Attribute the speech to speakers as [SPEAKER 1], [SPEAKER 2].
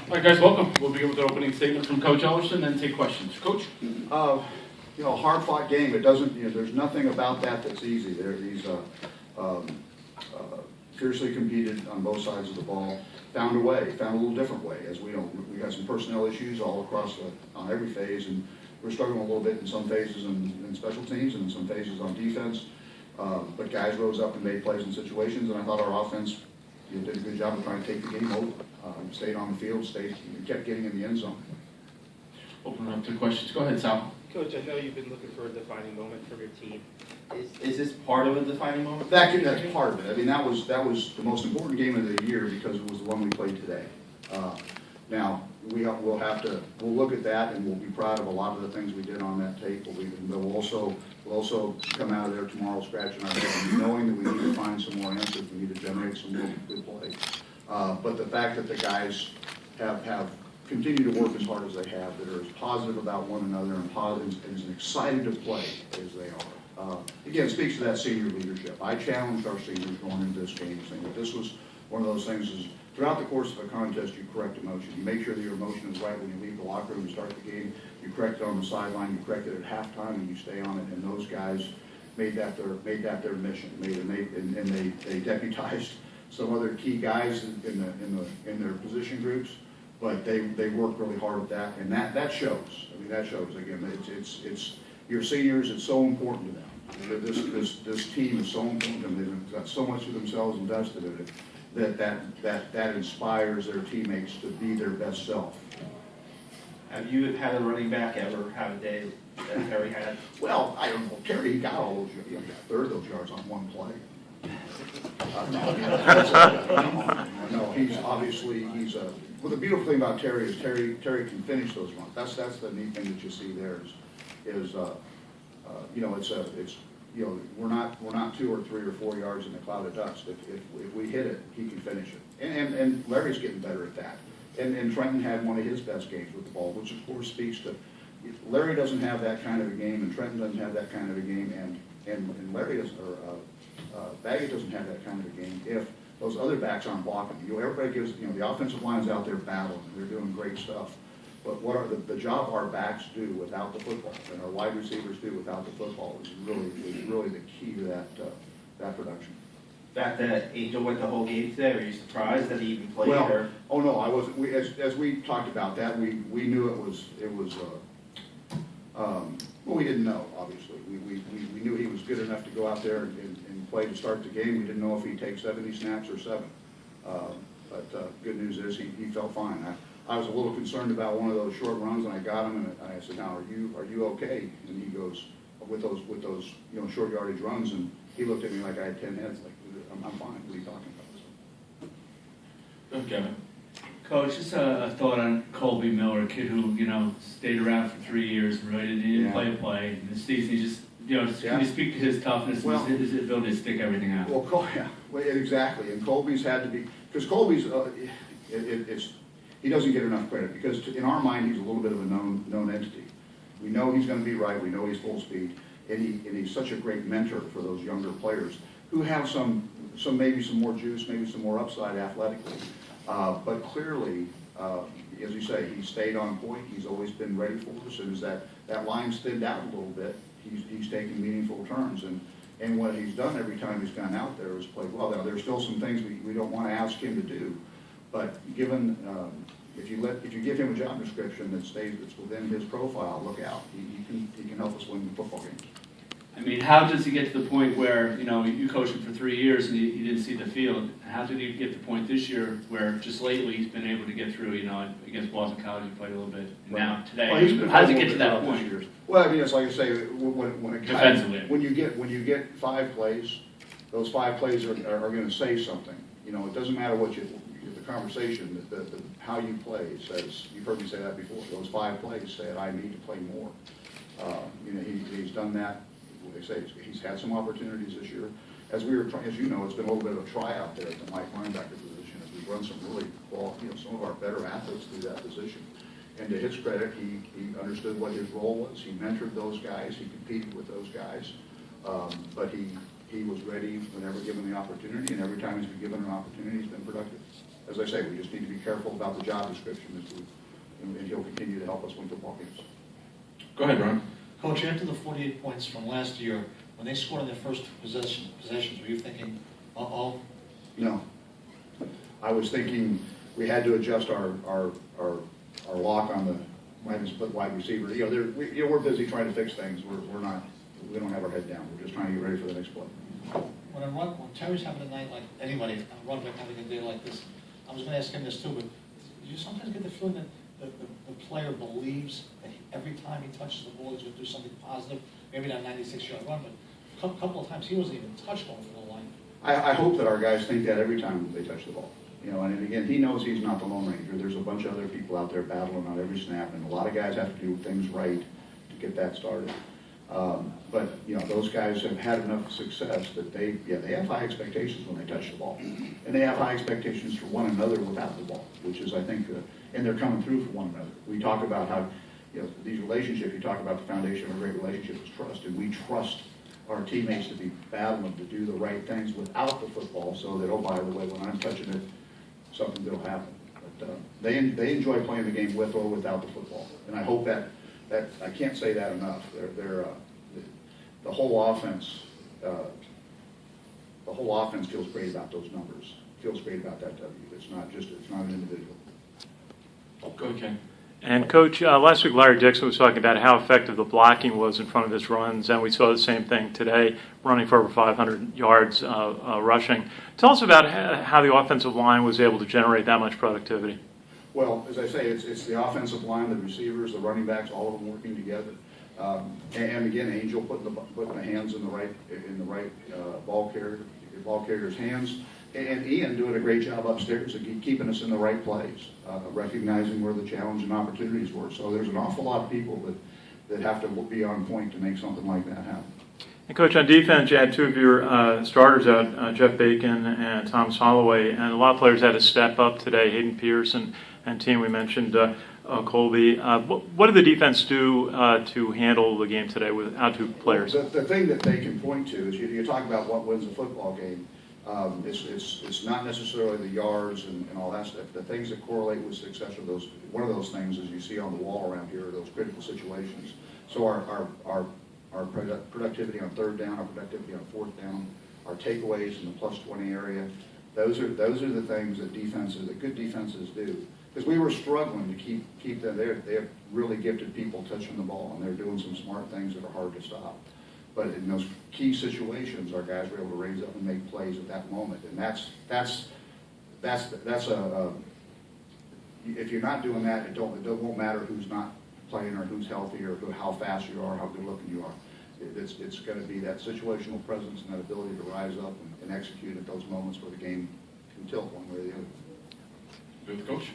[SPEAKER 1] All right, guys, welcome. We'll begin with an opening statement from Coach Ellerson, then take questions. Coach?
[SPEAKER 2] Hard-fought game. It doesn't, there's nothing about that that's easy. He's fiercely competed on both sides of the ball, found a little different way. As we got some personnel issues all across on every phase, and we're struggling a little bit in some phases in special teams and in some phases on defense. But guys rose up and made plays in situations, and I thought our offense did a good job of trying to take the game over. Stayed on the field, kept getting in the end zone.
[SPEAKER 1] Open it up to questions. Go ahead, Sal.
[SPEAKER 3] Coach, I know you've been looking for a defining moment from your team.
[SPEAKER 4] Is this part of a defining moment?
[SPEAKER 2] That's part of it. I mean, that was the most important game of the year because it was the one we played today. Now we'll look at that and we'll be proud of a lot of the things we did on that tape. But we'll also come out of there tomorrow scratching our head and knowing that we need to find some more answers. We need to generate some more good play. But the fact that the guys have continued to work as hard as they have, that are as positive about one another and positive and as excited to play as they are. Again, speaks to that senior leadership. I challenged our seniors going into this game, saying that this was one of those things is throughout the course of a contest, you correct emotion. You make sure that your emotion is right when you leave the locker room and start the game. You correct it on the sideline, you correct it at halftime, and you stay on it. And those guys made that their mission. They deputized some other key guys in their position groups. But they work really hard at that, and that shows. I mean, that shows. Again, it's your seniors. It's so important to them. This team is so important to them. They've got so much of themselves invested in it that inspires their teammates to be their best self.
[SPEAKER 4] Have you had a running back ever have a day that Terry had?
[SPEAKER 2] Well, I don't know. Terry got all those. He got a third of those yards on one play. No, he's obviously well, the beautiful thing about Terry is Terry can finish those runs. That's the neat thing that you see there is we're not 2 or 3 or 4 yards in the cloud of dust. If we hit it, he can finish it. And Larry's getting better at that. And Trenton had one of his best games with the ball, which of course speaks to Larry doesn't have that kind of a game, and Trenton doesn't have that kind of a game, and Larry doesn't, Baggett doesn't have that kind of a game if those other backs aren't blocking. Everybody gives, the offensive line's out there battling, and they're doing great stuff. But what are the job our backs do without the football, and our wide receivers do without the football is really the key to that production.
[SPEAKER 4] The fact that Angel went the whole game today, are you surprised that he even played?
[SPEAKER 2] Well, oh no, I wasn't. As we talked about that, we knew it was. Well, we didn't know, obviously. We knew he was good enough to go out there and play to start the game. We didn't know if he'd take 70 snaps or 7. But good news is he felt fine. I was a little concerned about one of those short runs, and I got him, and I said, "Now, are you okay?" And he goes, with those short yardage runs, and he looked at me like I had 10 heads. Like, I'm fine. What are you talking about?
[SPEAKER 1] Go, Kevin.
[SPEAKER 5] Coach, just a thought on Colby Miller, a kid who, stayed around for 3 years and really didn't play. And this season, he just, can you speak to his toughness and his ability to stick everything out?
[SPEAKER 2] Well, exactly. And Colby's had to be, because Colby's, he doesn't get enough credit because in our mind, he's a little bit of a known entity. We know he's going to be right. We know he's full speed. And he's such a great mentor for those younger players who have maybe some more juice, maybe some more upside athletically. But clearly, as you say, he stayed on point. He's always been ready for us. And as that line's thinned out a little bit, he's taking meaningful turns. And what he's done every time he's gone out there is played well. Now, there's still some things we don't want to ask him to do. But given, if you give him a job description that's within his profile, look out. He can help us win the football game.
[SPEAKER 5] I mean, how does he get to the point where, you coached him for 3 years and he didn't see the field? How did he get to the point this year where just lately he's been able to get through, against Boston College he played a little bit.
[SPEAKER 2] Right.
[SPEAKER 5] Now, today,
[SPEAKER 2] Well,
[SPEAKER 5] how does he get to that point?
[SPEAKER 2] Well, I mean, it's like I say,
[SPEAKER 5] Defensively.
[SPEAKER 2] when you get 5 plays, those 5 plays are going to say something. It doesn't matter what the conversation, how you play says. You've heard me say that before. Those 5 plays said, I need to play more. He's done that. They say he's had some opportunities this year. As you know, it's been a little bit of a tryout there at the Mike linebacker position as we've run some really quality, some of our better athletes through that position. And to his credit, he understood what his role was. He mentored those guys. He competed with those guys. But he was ready whenever given the opportunity, and every time he's been given an opportunity, he's been productive. as I say, we just need to be careful about the job description, and he'll continue to help us win football games.
[SPEAKER 1] Go ahead, Ron.
[SPEAKER 6] Coach, after the 48 points from last year, when they scored on their first possessions, were you thinking, uh-oh?
[SPEAKER 2] No. I was thinking we had to adjust our lock on the split wide receiver. We're busy trying to fix things. We don't have our head down. We're just trying to get ready for the next play.
[SPEAKER 6] When Terry's having a night like anybody, a run back having a day like this, I was going to ask him this too, but do you sometimes get the feeling that the player believes that every time he touches the ball he's going to do something positive? Maybe not 96-yard run, but a couple of times he wasn't even touched going for the line.
[SPEAKER 2] I hope that our guys think that every time they touch the ball. And again, he knows he's not the Lone Ranger. There's a bunch of other people out there battling on every snap, and a lot of guys have to do things right to get that started. But those guys have had enough success that they have high expectations when they touch the ball, and they have high expectations for one another without the ball, which is, I think, and they're coming through for one another. We talk about how these relationships. You talk about the foundation of a great relationship is trust, and we trust our teammates to be battling to do the right things without the football, so that, oh, by the way, when I'm touching it, something will happen. But they enjoy playing the game with or without the football, and I hope that I can't say that enough. The whole offense feels great about those numbers. Feels great about that W. It's not an individual.
[SPEAKER 1] Go ahead, Ken.
[SPEAKER 7] And Coach, last week Larry Dixon was talking about how effective the blocking was in front of his runs, and we saw the same thing today, running for over 500 yards rushing. Tell us about how the offensive line was able to generate that much productivity.
[SPEAKER 2] Well, as I say, it's the offensive line, the receivers, the running backs, all of them working together. And again, Angel putting the hands in the right ball carrier's hands. And Ian doing a great job upstairs of keeping us in the right place, recognizing where the challenge and opportunities were. So there's an awful lot of people that have to be on point to make something like that happen.
[SPEAKER 7] And Coach, on defense, you had two of your starters out, Jeff Bacon and Thomas Holloway, and a lot of players had to step up today. Hayden Pierce and team, we mentioned Colby. What did the defense do to handle the game today without two players?
[SPEAKER 2] Well, the thing that they can point to is you talk about what wins a football game. It's not necessarily the yards and all that stuff. The things that correlate with success are those. One of those things, as you see on the wall around here, are those critical situations. So our productivity on third down, our productivity on fourth down, our takeaways in the +20 area. Those are the things that good defenses do. Because we were struggling to keep them there. They have really gifted people touching the ball, and they're doing some smart things that are hard to stop. But in those key situations, our guys were able to raise up and make plays at that moment, and that's if you're not doing that, it won't matter who's not playing or who's healthy or how fast you are, how good looking you are. It's going to be that situational presence and that ability to rise up and execute at those moments where the game can tilt one way or the other.
[SPEAKER 1] Good, Coach.